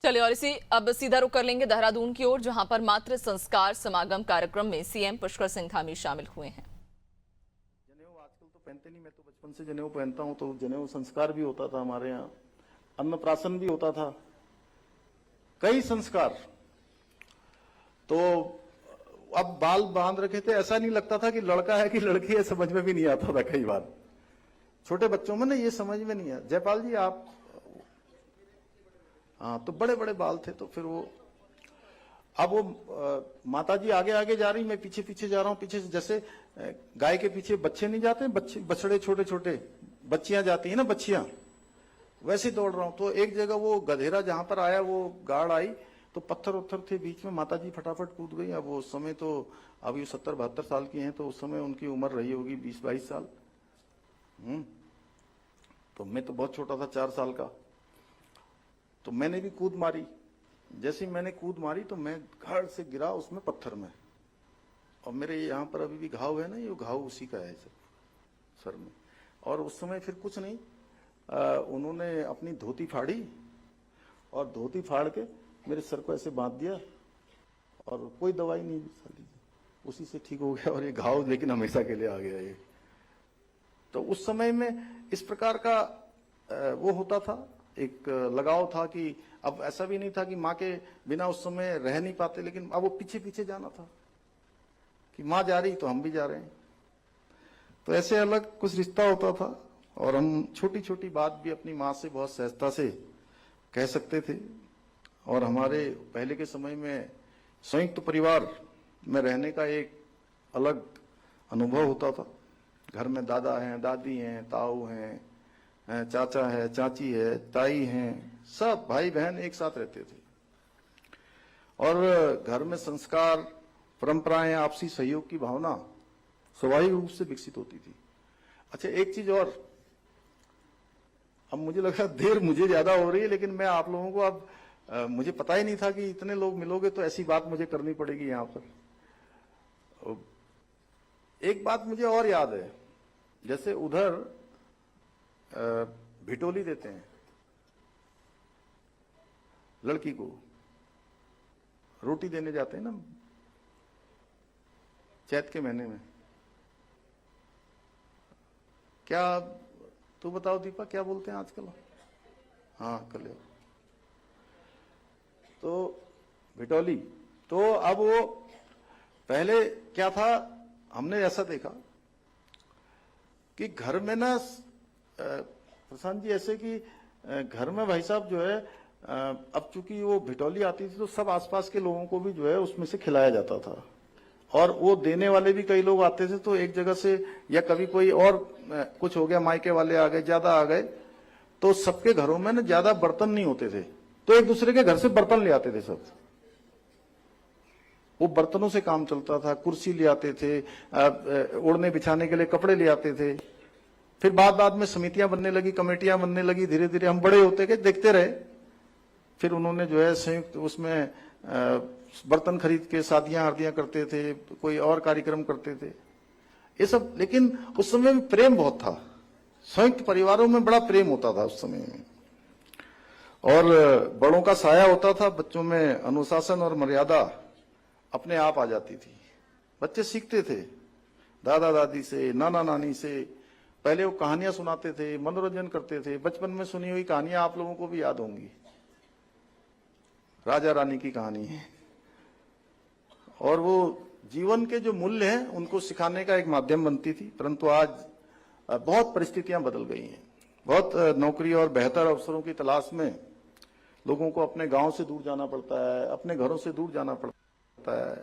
चलिए और इसी अब सीधा रुख कर लेंगे देहरादून की ओर, जहां पर मातृ संस्कार समागम कार्यक्रम में सीएम पुष्कर सिंह धामी शामिल हुए हैं। जनेऊ आजकल तो पहनते नहीं, मैं तो बचपन से जनेऊ पहनता हूं। तो जनेऊ संस्कार भी होता था हमारे यहाँ, अन्नप्राशन भी होता था, कई संस्कार। तो अब बाल बांध रखे थे, ऐसा नहीं लगता था कि लड़का है कि लड़की है, समझ में भी नहीं आता था। कई बार छोटे बच्चों में ना ये समझ में नहीं आया। जयपाल जी आप, हाँ, तो बड़े बड़े बाल थे। तो फिर वो अब वो माता जी आगे आगे जा रही, मैं पीछे पीछे जा रहा हूँ। पीछे से जैसे गाय के पीछे बच्चे नहीं जाते, बच्चे बछड़े छोटे छोटे बच्चियां जाती है ना, बच्चियां, वैसे दौड़ रहा हूँ। तो एक जगह वो गधेरा जहां पर आया, वो गाड़ आई, तो पत्थर उत्थर थे बीच में, माता जी फटाफट कूद गई। अब उस समय तो अब ये 70-72 साल की हैं, तो उस समय उनकी उम्र रही होगी 20-22 साल। तो मैं तो बहुत छोटा था, 4 साल का। तो मैंने भी कूद मारी। जैसे मैंने कूद मारी तो मैं घड़ से गिरा उसमें, पत्थर में। और मेरे यहाँ पर अभी भी घाव है ना, ये घाव उसी का है सर में। और उस समय फिर कुछ नहीं, उन्होंने अपनी धोती फाड़ी और धोती फाड़ के मेरे सर को ऐसे बांध दिया, और कोई दवाई नहीं साली, उसी से ठीक हो गया। और ये घाव लेकिन हमेशा के लिए आ गया ये। तो उस समय में इस प्रकार का वो होता था, एक लगाव था कि अब ऐसा भी नहीं था कि माँ के बिना उस समय रह नहीं पाते, लेकिन अब वो पीछे पीछे जाना था कि माँ जा रही तो हम भी जा रहे हैं। तो ऐसे अलग कुछ रिश्ता होता था, और हम छोटी छोटी बात भी अपनी माँ से बहुत सहजता से कह सकते थे। और हमारे पहले के समय में संयुक्त परिवार में रहने का एक अलग अनुभव होता था। घर में दादा हैं, दादी हैं, ताऊ हैं, चाचा है, चाची है, ताई हैं, सब भाई बहन एक साथ रहते थे। और घर में संस्कार, परंपराएं, आपसी सहयोग की भावना स्वाभाविक रूप से विकसित होती थी। अच्छा, एक चीज और, अब मुझे लगा देर मुझे ज्यादा हो रही है, लेकिन मैं आप लोगों को अब मुझे पता ही नहीं था कि इतने लोग मिलोगे, तो ऐसी बात मुझे करनी पड़ेगी यहाँ पर। एक बात मुझे और याद है, जैसे उधर भिटोली देते हैं लड़की को, रोटी देने जाते हैं ना चैत के महीने में। क्या तू बताओ दीपा, क्या बोलते हैं आजकल? हाँ, कल। तो भिटोली, तो अब वो पहले क्या था, हमने ऐसा देखा कि घर में ना प्रशांत जी ऐसे कि घर में भाई साहब जो है, अब चूंकि वो भिटौली आती थी तो सब आसपास के लोगों को भी जो है उसमें से खिलाया जाता था। और वो देने वाले भी कई लोग आते थे, तो एक जगह से, या कभी कोई और कुछ हो गया, मायके वाले आ गए, ज्यादा आ गए, तो सबके घरों में ना ज्यादा बर्तन नहीं होते थे, तो एक दूसरे के घर से बर्तन ले आते थे सब। वो बर्तनों से काम चलता था। कुर्सी ले आते थे, ओढ़ने बिछाने के लिए कपड़े ले आते थे। फिर बाद में समितियां बनने लगी, कमेटियां बनने लगी, धीरे धीरे हम बड़े होते गए, देखते रहे। फिर उन्होंने जो है संयुक्त उसमें बर्तन खरीद के शादियां आरदियां करते थे, कोई और कार्यक्रम करते थे, ये सब। लेकिन उस समय में प्रेम बहुत था, संयुक्त परिवारों में बड़ा प्रेम होता था उस समय में, और बड़ों का साया होता था। बच्चों में अनुशासन और मर्यादा अपने आप आ जाती थी। बच्चे सीखते थे दादा दादी से, नाना नानी से। पहले वो कहानियां सुनाते थे, मनोरंजन करते थे। बचपन में सुनी हुई कहानियां आप लोगों को भी याद होंगी, राजा रानी की कहानी है। और वो जीवन के जो मूल्य हैं उनको सिखाने का एक माध्यम बनती थी। परंतु आज बहुत परिस्थितियां बदल गई हैं। बहुत नौकरी और बेहतर अवसरों की तलाश में लोगों को अपने गांव से दूर जाना पड़ता है, अपने घरों से दूर जाना पड़ता है।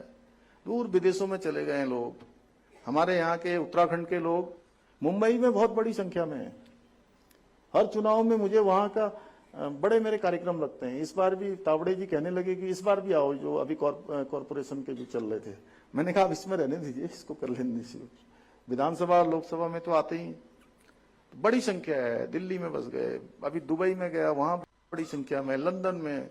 दूर विदेशों में चले गए हैं लोग। हमारे यहाँ के उत्तराखंड के लोग मुंबई में बहुत बड़ी संख्या में है। हर चुनाव में मुझे वहां का बड़े मेरे कार्यक्रम लगते हैं। इस बार भी तावड़े जी कहने लगे कि इस बार भी आओ, जो अभी कॉरपोरेशन के जो चल रहे थे। मैंने कहा अब इसमें रहने दीजिए, इसको कर लेने दीजिए। विधानसभा लोकसभा में तो आते ही बड़ी संख्या है। दिल्ली में बस गए, अभी दुबई में गया, वहां बड़ी संख्या में, लंदन में।